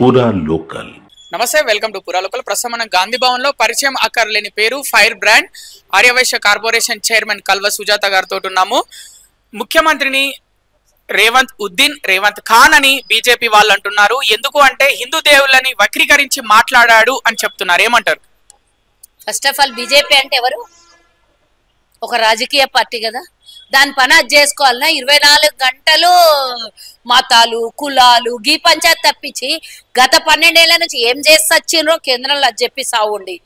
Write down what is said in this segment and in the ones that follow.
పూరా లోకల్. నమస్తే, welcome to పూరా లోకల్. ప్రస్తుతం మనం గాంధీ భవన్ లో పరిచయం అక్కర్లేని పేరు fire brand Arya Vaishya corporation chairman Kalva Sujatha గారితో ఉన్నాము. ముఖ్యమంత్రిని రేవంత్ ఖాన్ అని బీజేపీ వాళ్ళు అంటున్నారు. ఎందుకు అంటే హిందూ దేవుళ్ళని వక్రీకరించి మాట్లాడాడు అని చెప్తున్నారు. ఏమంటారు? ఫస్ట్ ఆఫ్ ఆల్ బీజేపీ అంటే ఎవరు? ఒక రాజకీయ పార్టీ కదా, దాని పని అది చేసుకోవాలన్నా 24 గంటలు మతాలు కులాలు గీ పంచాయత్ తప్పించి గత 12 ఏళ్ల నుంచి ఏం చేసి వచ్చిండ్రో కేంద్రంలో అది చెప్పి సావుండి,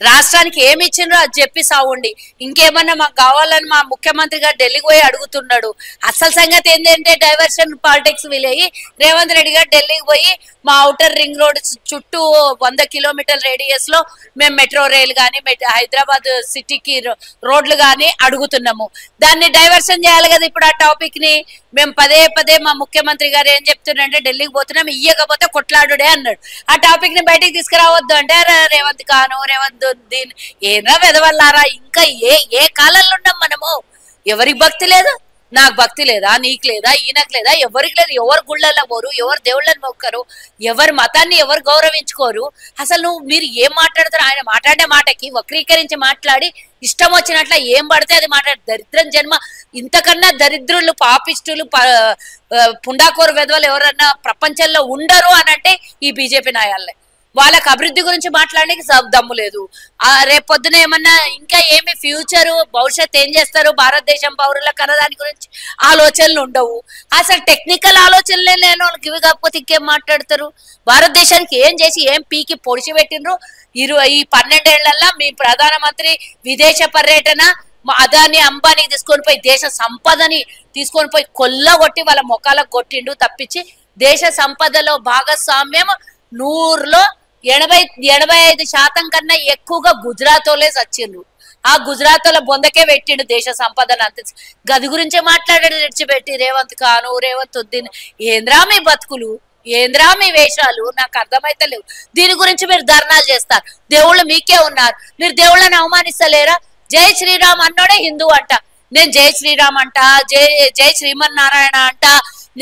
రాష్ట్రానికి ఏమి ఇచ్చిండ్రో అది చెప్పి సావుండి. ఇంకేమన్నా మాకు కావాలని మా ముఖ్యమంత్రి గారు ఢిల్లీకి పోయి అడుగుతున్నాడు. అసలు సంగతి ఏంటంటే డైవర్షన్ పాలిటిక్స్ వీలయ్యి రేవంత్ రెడ్డి గారు ఢిల్లీకి పోయి మా ఔటర్ రింగ్ రోడ్ చుట్టూ 100 కిలోమీటర్ల రేడియస్ లో మేము మెట్రో రైలు కానీ హైదరాబాద్ సిటీకి రోడ్లు కానీ అడుగుతున్నాము. దాన్ని డైవర్షన్ చేయాలి కదా. ఇప్పుడు ఆ టాపిక్ ని మేము పదే మా ముఖ్యమంత్రి గారు ఏం చెప్తున్నారంటే ఢిల్లీకి పోతున్నాం, ఇయ్యకపోతే కొట్లాడుడే అన్నాడు. ఆ టాపిక్ ని బయటికి తీసుకురావద్దు అంటే రేవంత్ ఖాను రేవంత్ ఏనా వెదవల్లారా. ఇంకా ఏ కాలంలో ఉన్నాం మనము? ఎవరికి భక్తి లేదు? నాకు భక్తి లేదా, నీకు లేదా, ఈయనకు లేదా, ఎవరికి లేదు. ఎవరు గుళ్ళల్లో పోరు, ఎవరు దేవుళ్ళని మొక్కరు, ఎవరి మతాన్ని ఎవరు గౌరవించుకోరు. అసలు మీరు ఏం మాట్లాడతారు? ఆయన మాట్లాడే మాటకి వక్రీకరించి మాట్లాడి ఇష్టం వచ్చినట్ల ఏం పడితే అది మాట్లాడు. దరిద్రం జన్మ. ఇంతకన్నా దరిద్రులు పాపిష్టులు పుండాకోరు వెధవలు ఎవరన్నా ప్రపంచంలో ఉండరు అని అంటే ఈ బీజేపీ నాయాలే. వాళ్ళకి అభివృద్ధి గురించి మాట్లాడడానికి దమ్ము లేదు. రేపొద్దున ఏమన్నా ఇంకా ఏమి ఫ్యూచర్ భవిష్యత్ ఏం చేస్తారు భారతదేశం పౌరులకు అన్న దాని గురించి ఆలోచనలు ఉండవు. అసలు టెక్నికల్ ఆలోచనలే లేని వాళ్ళకి ఇవి కాకపోతే ఇంకేం మాట్లాడతారు? భారతదేశానికి ఏం చేసి ఏం పీకి పొడిచి పెట్టినరు ఈ 12 ఏళ్లలో? మీ ప్రధానమంత్రి విదేశ పర్యటన అదాని అంబానీ తీసుకొని పోయి దేశ సంపదని తీసుకొని పోయి కొల్లగొట్టి వాళ్ళ మొఖాలకు కొట్టిండు తప్పించి దేశ సంపదలో భాగస్వామ్యం 100లో 85% కన్నా ఎక్కువగా గుజరాత్ వాళ్ళే చచ్చిండ్రు. ఆ గుజరాత్ వాళ్ళ బొందకే పెట్టిండు దేశ సంపదను. అంత గది గురించే మాట్లాడాడు విడిచిపెట్టి రేవంత్ ఖాను రేవంత్ ఉద్దీన్. ఏంద్రా మీ బతుకులు, ఏంద్రా మీ వేషాలు? నాకు అర్థమైతే లేవు. దీని గురించి మీరు ధర్నాలు చేస్తారు. దేవుళ్ళు మీకే ఉన్నారు, మీరు దేవుళ్ళని అవమానిస్తలేరా? జై శ్రీరామ్ అన్నోడే హిందూ అంట, నేను జై శ్రీరామ్ అంట, జై శ్రీమన్నారాయణ అంట,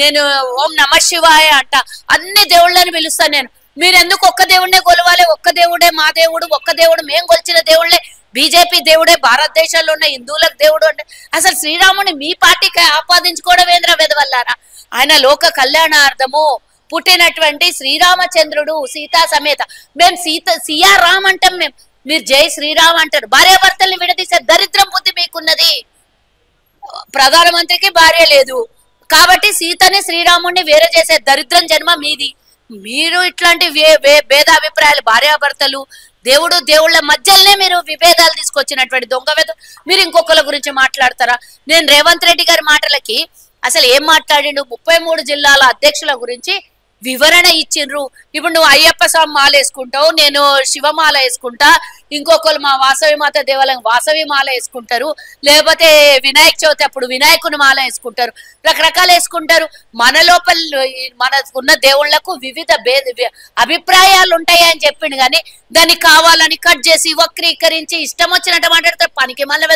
నేను ఓం నమ శివాయ అంట, అన్ని దేవుళ్ళని పిలుస్తాను నేను. మీరు ఎందుకు ఒక్క దేవుడినే కొలవాలి? ఒక్క దేవుడే మా దేవుడు, ఒక్క దేవుడు మేము కొలిచిన దేవుళ్ళే, బీజేపీ దేవుడే భారతదేశంలో ఉన్న హిందువులకు దేవుడు అంటే అసలు శ్రీరాముని మీ పార్టీకి ఆపాదించుకోవడం ఏంద్ర వెదవల్లారా? ఆయన లోక కళ్యాణార్థము పుట్టినటువంటి శ్రీరామచంద్రుడు సీతా సమేత. మేము సియారాం అంటాం, మీరు జై శ్రీరామ్ అంటారు. భార్యాభర్తల్ని విడదీసే దరిద్రం బుద్ధి మీకున్నది. ప్రధానమంత్రికి భార్య లేదు కాబట్టి సీతని శ్రీరాముడిని వేరే చేసే దరిద్రం జన్మ మీది. మీరు ఇట్లాంటి భేదాభిప్రాయాలు భార్యాభర్తలు దేవుళ్ళ మధ్యలోనే మీరు విభేదాలు తీసుకొచ్చినటువంటి దొంగ మీరు ఇంకొకరి గురించి మాట్లాడతారా? నేను రేవంత్ రెడ్డి గారి మాటలకి అసలు ఏం మాట్లాడిండు? 33 జిల్లాల అధ్యక్షుల గురించి వివరణ ఇచ్చిండ్రు. ఇప్పుడు నువ్వు అయ్యప్ప స్వామి మాల వేసుకుంటావు, నేను శివమాల వేసుకుంటా, ఇంకొకరు మా వాసవి మాత దేవాలయం వాసవి మాల వేసుకుంటారు, లేకపోతే వినాయక చవితి అప్పుడు వినాయకుని మాల వేసుకుంటారు, రకరకాలు వేసుకుంటారు. మన లోపల మనకున్న దేవుళ్లకు వివిధ అభిప్రాయాలు ఉంటాయి అని చెప్పిండు. కానీ దాన్ని కావాలని కట్ చేసి వక్రీకరించి ఇష్టం వచ్చినట్టు మాట్లాడతారు. పనికి మళ్ళీ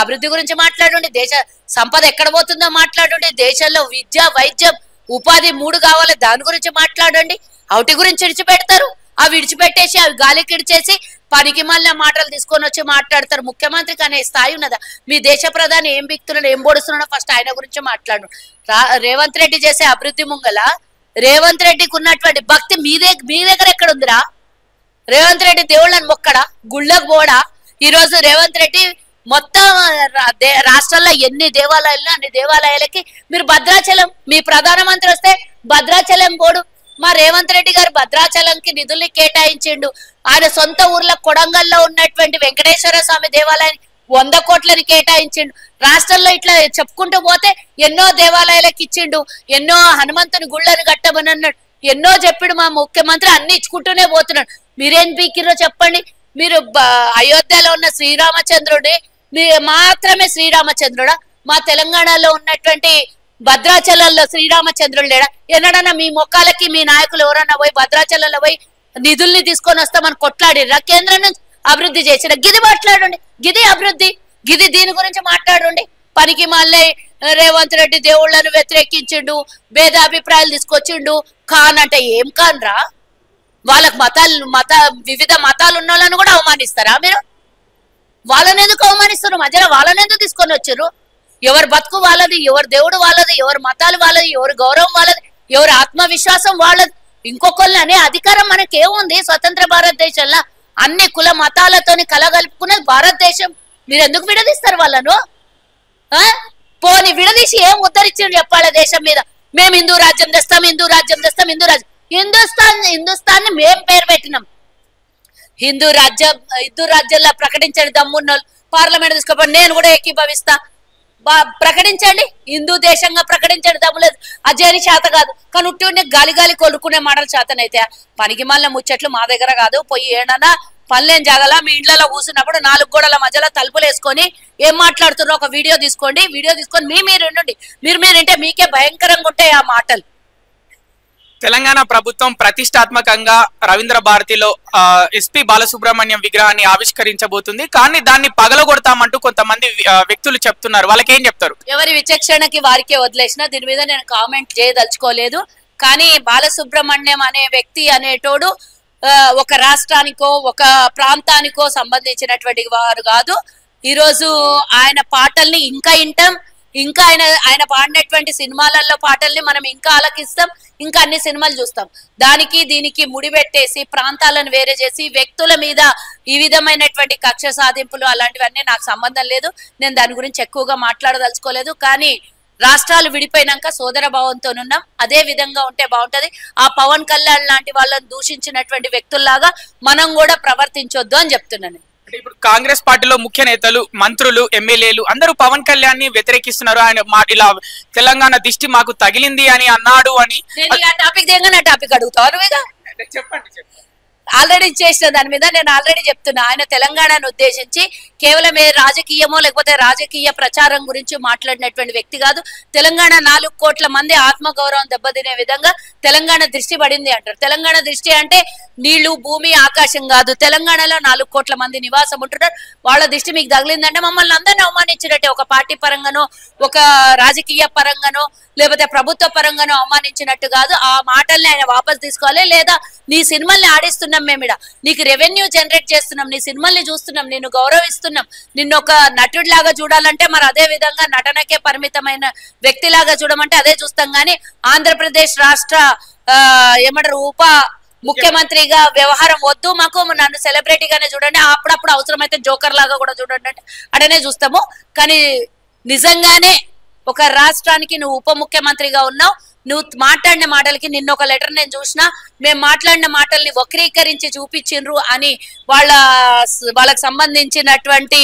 అభివృద్ధి గురించి మాట్లాడండి, దేశ సంపద ఎక్కడ పోతుందో మాట్లాడండి, దేశంలో విద్య వైద్యం ఉపాధి 3 కావాలి దాని గురించి మాట్లాడండి. అవుటి గురించి విడిచిపెడతారు. ఆ విడిచిపెట్టేసి అవి గాలికి ఇడిచేసి పనికి మళ్ళీ మాటలు తీసుకొని వచ్చి మాట్లాడతారు. ముఖ్యమంత్రికి అనే స్థాయి ఉన్నదా? మీ దేశ ప్రధాని ఏం బిక్తున్నాడో ఏం పొడుస్తున్నాడో ఫస్ట్ ఆయన గురించి మాట్లాడు. రేవంత్ రెడ్డి చేసే అభివృద్ధి ముంగల రేవంత్ రెడ్డికి ఉన్నటువంటి భక్తి మీ దగ్గర ఎక్కడ ఉందిరా? రేవంత్ రెడ్డి దేవుళ్ళని మొక్కడా, గుళ్ళకు పోడా? ఈ రోజు రేవంత్ రెడ్డి మొత్తం రాష్ట్రంలో ఎన్ని దేవాలయాలు అన్ని దేవాలయాలకి మీరు భద్రాచలం, మీ ప్రధానమంత్రి వస్తే భద్రాచలం పోడు. మా రేవంత్ రెడ్డి గారు భద్రాచలంకి నిధుల్ని కేటాయించిండు. ఆయన సొంత ఊర్లో కొడంగల్లో ఉన్నటువంటి వెంకటేశ్వర స్వామి దేవాలయానికి 100 కోట్లని కేటాయించిండు. రాష్ట్రంలో ఇట్లా చెప్పుకుంటూ పోతే ఎన్నో దేవాలయాలకు ఇచ్చిండు, ఎన్నో హనుమంతుని గుళ్ళని కట్టమని అన్నాడు, ఎన్నో చెప్పిడు మా ముఖ్యమంత్రి. అన్ని ఇచ్చుకుంటూనే పోతున్నాడు. మీరేం పీకిరో చెప్పండి. మీరు అయోధ్యలో ఉన్న శ్రీరామచంద్రుడి మాత్రమే శ్రీరామచంద్రుడా? మా తెలంగాణలో ఉన్నటువంటి భద్రాచలంలో శ్రీరామచంద్రుడు లేడా? ఎన్నడన్నా మీ మొక్కలకి మీ నాయకులు ఎవరన్నా పోయి భద్రాచలంలో పోయి నిధుల్ని తీసుకొని వస్తామని కొట్లాడిర్రా? కేంద్రం నుంచి అభివృద్ధి చేసిన గిది మాట్లాడండి, గిది అభివృద్ధి, గిది దీని గురించి మాట్లాడండి. పనికి మళ్ళీ రేవంత్ రెడ్డి దేవుళ్ళను వ్యతిరేకించిండు, భేదాభిప్రాయాలు తీసుకొచ్చిండు. ఖాన్ అంటే ఏం ఖాన్ రా? వాళ్ళకి వివిధ మతాలు ఉన్న వాళ్ళని కూడా అవమానిస్తారా మీరు? వాళ్ళని ఎందుకు అవమానిస్తారు? మధ్యలో వాళ్ళని ఎందుకు తీసుకొని వచ్చారు? ఎవరి బతుకు వాళ్ళది, ఎవరి దేవుడు వాళ్ళది, ఎవరి మతాలు వాళ్ళది, ఎవరి గౌరవం వాళ్ళది, ఎవరి ఆత్మవిశ్వాసం వాళ్ళది. ఇంకొకళ్ళని అనే అధికారం మనకేముంది? స్వతంత్ర భారతదేశంలో అన్ని కుల మతాలతోని కలగలుపుకున్నది భారతదేశం. మీరు ఎందుకు విడదీస్తారు వాళ్ళను? పోని విడదీసి ఏం ఉద్ధరించారు చెప్పాలి దేశం మీద? మేము హిందూ రాజ్యం తెస్తాం, హిందూ రాజ్యం తెస్తాం, హిందూ రాజ్యం. హిందుస్థాన్ మేం పేరు పెట్టినాం. హిందూ రాజ్యంలో ప్రకటించండి దమ్మున్న పార్లమెంట్ తీసుకోపోయి నేను కూడా ఏకీభవిస్తా. ప్రకటించండి, హిందూ దేశంగా ప్రకటించండి, దమ్ములేదు. అజయని చేత కాదు కానీ ఉట్టి గాలి కొడుకునే మాటలు చేతనైతే పనికి మళ్ళీ ముచ్చట్లు మా దగ్గర కాదు. పోయి ఏడన్నా పనులేం జాగలా మీ ఇండ్లలో కూర్చున్నప్పుడు 4 గోడల మధ్యలో తలుపులు వేసుకొని ఏం మాట్లాడుతున్నారో ఒక వీడియో తీసుకోండి. వీడియో తీసుకొని మీరు వింటే మీకే భయంకరంగా ఉంటాయి ఆ మాటలు. తెలంగాణ ప్రభుత్వం ప్రతిష్టాత్మకంగా రవీంద్ర భారతిలో ఎస్పీ బాలసుబ్రహ్మణ్యం విగ్రహాన్ని ఆవిష్కరించబోతుంది. కానీ దాన్ని పగలగొడతామంటూ కొంతమంది వ్యక్తులు చెప్తున్నారు. వాళ్ళకి ఏం చెప్తారు? ఎవరి విచక్షణకి వారికే వదిలేసిన దీని మీద నేను కామెంట్ చేయదలుచుకోలేదు. కానీ బాలసుబ్రహ్మణ్యం అనే వ్యక్తి అనేటోడు ఒక రాష్ట్రానికో ఒక ప్రాంతానికో సంబంధించినటువంటి వారు కాదు. ఈరోజు ఆయన పాటల్ని ఇంకా వింటాం, ఇంకా ఆయన పాడినటువంటి సినిమాలలో పాటల్ని మనం ఇంకా ఆలకిస్తాం, ఇంకా అన్ని సినిమాలు చూస్తాం. దానికి దీనికి ముడిపెట్టేసి ప్రాంతాలను వేరే చేసి వ్యక్తుల మీద ఈ విధమైనటువంటి కక్ష సాధింపులు అలాంటివన్నీ నాకు సంబంధం లేదు. నేను దాని గురించి ఎక్కువగా మాట్లాడదలుచుకోలేదు. కానీ రాష్ట్రాలు విడిపోయినాక సోదర భావంతో ఉన్నాం, అదే విధంగా ఉంటే బాగుంటది. ఆ పవన్ కళ్యాణ్ లాంటి వాళ్ళని దూషించినటువంటి వ్యక్తుల్లాగా మనం కూడా ప్రవర్తించొద్దు అని చెప్తున్నాను. ఇప్పుడు కాంగ్రెస్ పార్టీలో ముఖ్య నేతలు, మంత్రులు, ఎమ్మెల్యేలు అందరూ పవన్ కళ్యాణ్ ని వ్యతిరేకిస్తున్నారు. ఆయన ఇలా తెలంగాణ దిష్టి మాకు తగిలింది అని అన్నాడు అని. టాపిక్ అడుగుతారు చెప్పండి. ఆల్రెడీ చేసిన దాని మీద నేను ఆల్రెడీ చెప్తున్నా. ఆయన తెలంగాణను ఉద్దేశించి కేవలం రాజకీయమో లేకపోతే రాజకీయ ప్రచారం గురించి మాట్లాడినటువంటి వ్యక్తి కాదు. తెలంగాణ 4 కోట్ల మంది ఆత్మగౌరవం దెబ్బతినే విధంగా తెలంగాణ దృష్టి పడింది అంటారు. తెలంగాణ దృష్టి అంటే నీళ్లు, భూమి, ఆకాశం కాదు. తెలంగాణలో 4 కోట్ల మంది నివాసం ఉంటున్నారు. వాళ్ళ దృష్టి మీకు తగిలిందంటే మమ్మల్ని అందరినీ అవమానించినట్టే. ఒక పార్టీ పరంగానో ఒక రాజకీయ పరంగానో లేకపోతే ప్రభుత్వ పరంగానో అవమానించినట్టు కాదు. ఆ మాటల్ని ఆయన వాపస్ తీసుకోవాలి. లేదా నీ సినిమాల్ని ఆడిస్తున్నాం మేమిడ, నీకు రెవెన్యూ జనరేట్ చేస్తున్నాం, నీ సినిమాల్ని చూస్తున్నాం, నిన్ను గౌరవిస్తున్నాం, నిన్ను ఒక నటుడిలాగా చూడాలంటే మరి అదే విధంగా నటనకే పరిమితమైన వ్యక్తిలాగా చూడమంటే అదే చూస్తాం. కానీ ఆంధ్రప్రదేశ్ రాష్ట్ర ఏమంటారు ఉప ముఖ్యమంత్రిగా వ్యవహారం వద్దు, మాకు నన్ను సెలబ్రిటీగానే చూడండి, అప్పుడప్పుడు అవసరమైతే జోకర్ లాగా కూడా చూడండి అంటే అటనే చూస్తాము. కానీ నిజంగానే ఒక రాష్ట్రానికి నువ్వు ఉప ముఖ్యమంత్రిగా ఉన్నావు, నువ్వు మాట్లాడిన మాటలకి నిన్న ఒక లెటర్ నేను చూసినా, మేము మాట్లాడిన మాటల్ని వక్రీకరించి చూపించిండ్రు అని వాళ్ళకి సంబంధించినటువంటి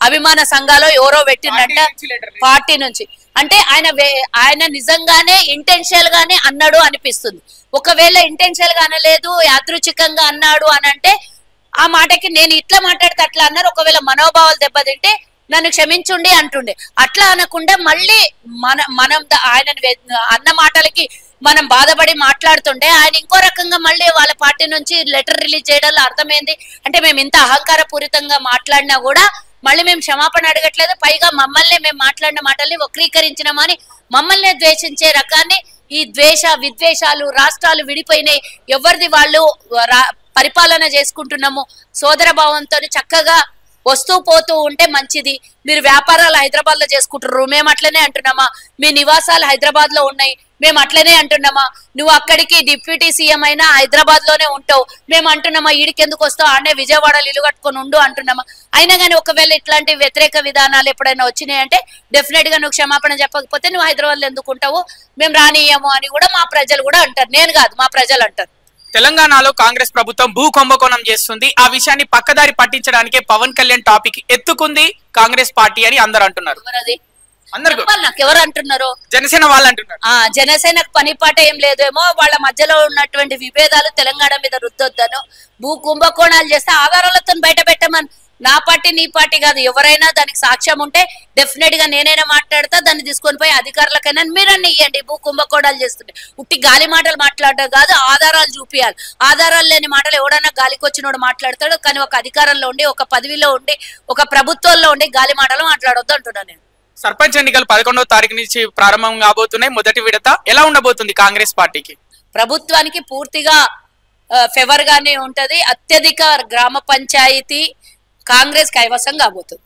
అభిమాన సంఘాలు ఎవరో పెట్టిందంట పార్టీ నుంచి. అంటే ఆయన నిజంగానే ఇంటెన్షియల్ గానే అన్నాడు అనిపిస్తుంది. ఒకవేళ ఇంటెన్షియల్ గా అనలేదు, యాదృచ్ఛికంగా అన్నాడు అని అంటే ఆ మాటకి నేను ఇట్లా మాట్లాడితే అట్లా అన్నారు, ఒకవేళ మనోభావాలు దెబ్బతింటే నన్ను క్షమించుండి అంటుండే. అట్లా అనకుండా మళ్ళీ మనం ఆయన అన్న మాటలకి మనం బాధపడి మాట్లాడుతుంటే ఆయన ఇంకో రకంగా మళ్ళీ వాళ్ళ పార్టీ నుంచి లెటర్ రిలీజ్ చేయడంలో అర్థమైంది. అంటే మేము ఇంత అహంకార పూరితంగా మాట్లాడినా కూడా మళ్ళీ మేము క్షమాపణ అడగట్లేదు, పైగా మమ్మల్ని మేము మాట్లాడిన మాటల్ని వక్రీకరించినామని మమ్మల్ని ద్వేషించే రకాన్ని ఈ విద్వేషాలు రాష్ట్రాలు విడిపోయినాయి, ఎవరిది వాళ్ళు పరిపాలన చేసుకుంటున్నాము, సోదర భావంతో చక్కగా వస్తూ పోతూ ఉంటే మంచిది. మీరు వ్యాపారాలు హైదరాబాద్ లో చేసుకుంటారు, మేము అట్లనే అంటున్నామా? మీ నివాసాలు హైదరాబాద్ లో ఉన్నాయి, మేము అట్లనే అంటున్నామా? నువ్వు అక్కడికి డిప్యూటీ సీఎం అయినా హైదరాబాద్ లోనే ఉంటావు, మేము అంటున్నామా? ఈడికెందుకు వస్తావు, ఆడనే విజయవాడలో ఇల్లు కట్టుకొని ఉండు అంటున్నామా? అయినా కానీ ఒకవేళ ఇట్లాంటి వ్యతిరేక విధానాలు ఎప్పుడైనా వచ్చినాయంటే డెఫినెట్ గా నువ్వు క్షమాపణ చెప్పకపోతే నువ్వు హైదరాబాద్ లో ఎందుకు ఉంటావు, మేము రానియము అని కూడా మా ప్రజలు కూడా అంటారు. నేను కాదు, మా ప్రజలు అంటారు. తెలంగాణలో కాంగ్రెస్ ప్రభుత్వం భూ కుంభకోణం చేస్తుంది, ఆ విషయాన్ని పక్కదారి పట్టించడానికే పవన్ కళ్యాణ్ టాపిక్ ఎత్తుకుంది కాంగ్రెస్ పార్టీ అని అందరు అంటున్నారు. ఎవరు అంటున్నారు? జనసేన వాళ్ళు అంటున్నారు. జనసేనకు పనిపాట ఏం లేదేమో, వాళ్ళ మధ్యలో ఉన్నటువంటి విభేదాలు తెలంగాణ మీద రుద్దొద్దను, భూ కుంభకోణాలు చేస్తే ఆధారాలతో బయట పెట్టమని. నా పార్టీ నీ పార్టీ కాదు, ఎవరైనా దానికి సాక్ష్యం ఉంటే డెఫినెట్ గా నేనైనా మాట్లాడతా, దాన్ని తీసుకొని పోయి అధికారులకైనా మీరన్నీ ఇవ్వండి. భూ కుంభకోణాలు చేస్తుంటే ఉట్టి గాలి మాటలు మాట్లాడడం కాదు, ఆధారాలు చూపియాలి. ఆధారాలు లేని మాటలు ఎవడన్నా గాలికి వచ్చినోడు మాట్లాడతాడు, కానీ ఒక అధికారంలో ఉండి ఒక పదవిలో ఉండి ఒక ప్రభుత్వంలో ఉండి గాలి మాటలు మాట్లాడొద్దు అంటున్నాను నేను. సర్పంచ్ ఎన్నికలు 11వ తారీఖు నుంచి ప్రారంభం కాబోతున్నాయి. మొదటి విడత ఎలా ఉండబోతుంది కాంగ్రెస్ పార్టీకి? ప్రభుత్వానికి పూర్తిగా ఫేవర్ గానే ఉంటది. అత్యధిక గ్రామ పంచాయతీ కాంగ్రెస్ కైవసం కాబోతుంది.